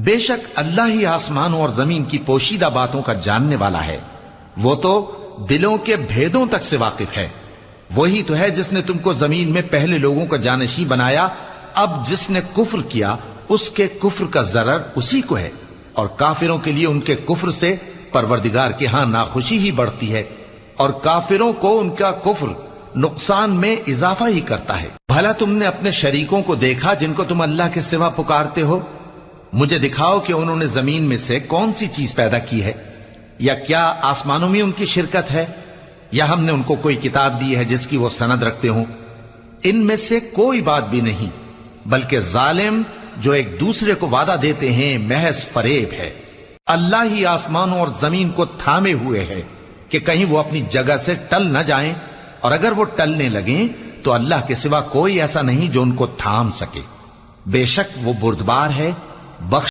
بے شک اللہ ہی آسمانوں اور زمین کی پوشیدہ باتوں کا جاننے والا ہے، وہ تو دلوں کے بھیدوں تک سے واقف ہے۔ وہی تو ہے جس نے تم کو زمین میں پہلے لوگوں کا جانشین بنایا، اب جس نے کفر کیا اس کے کفر کا ضرر اسی کو ہے، اور کافروں کے لیے ان کے کفر سے پروردگار کے ہاں ناخوشی ہی بڑھتی ہے، اور کافروں کو ان کا کفر نقصان میں اضافہ ہی کرتا ہے۔ بھلا تم نے اپنے شریکوں کو دیکھا جن کو تم اللہ کے سوا پکارتے ہو؟ مجھے دکھاؤ کہ انہوں نے زمین میں سے کون سی چیز پیدا کی ہے، یا کیا آسمانوں میں ان کی شرکت ہے، یا ہم نے ان کو کوئی کتاب دی ہے جس کی وہ سند رکھتے ہوں؟ ان میں سے کوئی بات بھی نہیں، بلکہ ظالم جو ایک دوسرے کو وعدہ دیتے ہیں محض فریب ہے۔ اللہ ہی آسمانوں اور زمین کو تھامے ہوئے ہے کہ کہیں وہ اپنی جگہ سے ٹل نہ جائیں، اور اگر وہ ٹلنے لگیں تو اللہ کے سوا کوئی ایسا نہیں جو ان کو تھام سکے۔ بے شک وہ بردبار ہے، بخش